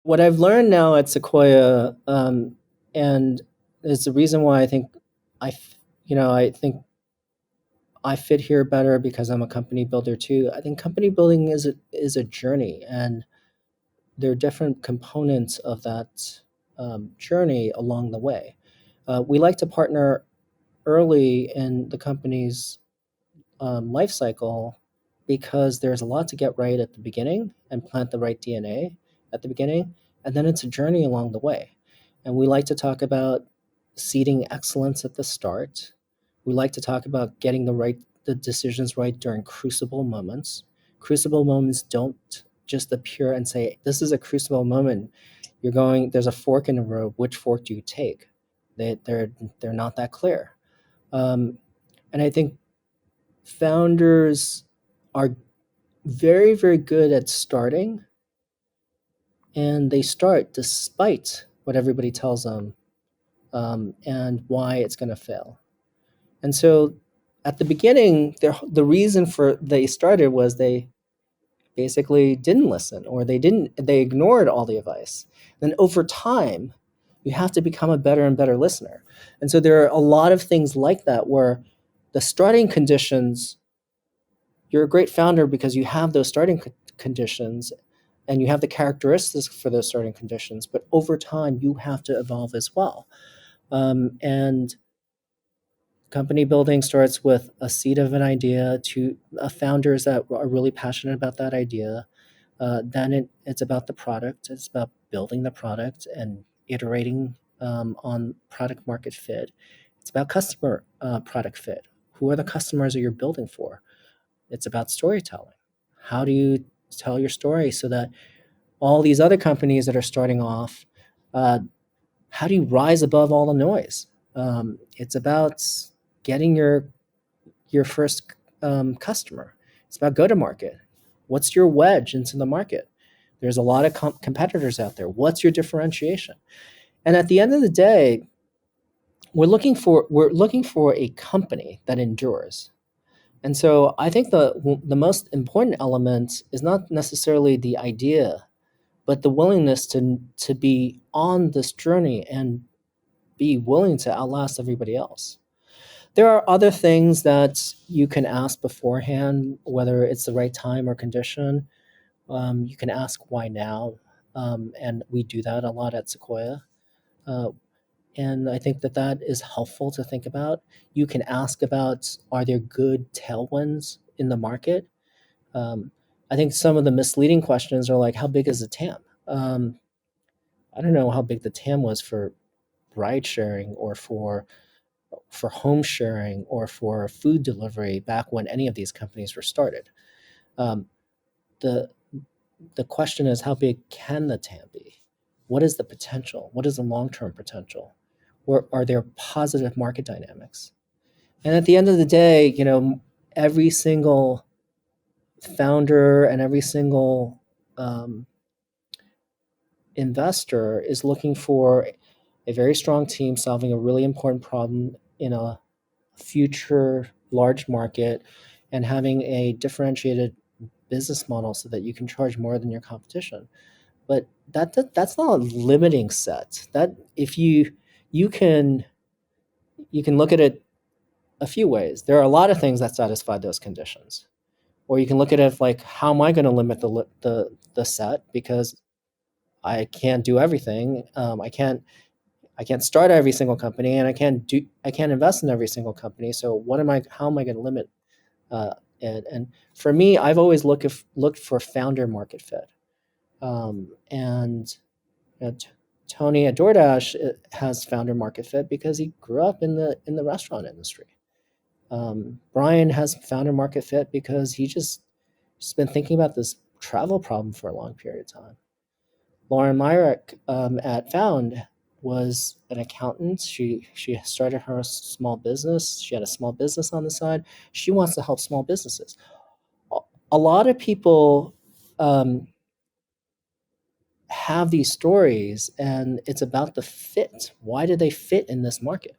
what I've learned now at Sequoia, and it's the reason why I think I think I fit here better because I'm a company builder too. I think company building is a journey, and there are different components of that journey along the way. We like to partner early in the company's life cycle because there's a lot to get right at the beginning and plant the right DNA at the beginning, and then it's a journey along the way. And we like to talk about seeding excellence at the start. We like to talk about getting the decisions right during crucible moments. Crucible moments don't just appear and say, "This is a crucible moment." There's a fork in the road. Which fork do you take? They're not that clear. Um, and I think founders are very, very good at starting, and they start despite what everybody tells them, and why it's going to fail. And so at the beginning, the reason for they started was they basically didn't listen, or they ignored all the advice. Then over time, you have to become a better and better listener. And so there are a lot of things like that where the starting conditions, you're a great founder because you have those starting conditions and you have the characteristics for those starting conditions, but over time you have to evolve as well. And company building starts with a seed of an idea to founders that are really passionate about that idea. Then it's about the product. It's about building the product and iterating on product market fit. It's about customer product fit. Who are the customers that you're building for? It's about storytelling. How do you tell your story so that all these other companies that are starting off, uh, how do you rise above all the noise? It's about getting your first customer. It's about go to market. What's your wedge into the market? There's a lot of competitors out there. What's your differentiation? And at the end of the day, we're looking for a company that endures. And so I think the most important element is not necessarily the idea, but the willingness to be on this journey and be willing to outlast everybody else. There are other things that you can ask beforehand, whether it's the right time or condition. You can ask why now, and we do that a lot at Sequoia. Uh, and I think that that is helpful to think about. You can ask about, are there good tailwinds in the market? Um, I think some of the misleading questions are like, how big is the TAM? I don't know how big the TAM was for ride sharing or for home sharing or for food delivery back when any of these companies were started. Um, the the question is, how big can the TAM be? What is the potential? What is the long term potential? Or are there positive market dynamics? And at the end of the day, every single founder and every single um, investor is looking for a very strong team solving a really important problem in a future large market and having a differentiated business model so that you can charge more than your competition. But that's not a limiting set. That if you can you can look at it a few ways. There are a lot of things that satisfy those conditions. Or you can look at it like, how am I going to limit the set because I can't do everything. I can't start every single company, and I can't invest in every single company. So how am I going to limit it? And for me, I've always looked for founder market fit. And Tony at DoorDash has founder market fit because he grew up in the restaurant industry. Brian has founder market fit because he's been thinking about this travel problem for a long period of time. Lauren Myrick at Found was an accountant. She started her small business. She had a small business on the side. She wants to help small businesses. A lot of people have these stories, and it's about the fit. Why do they fit in this market?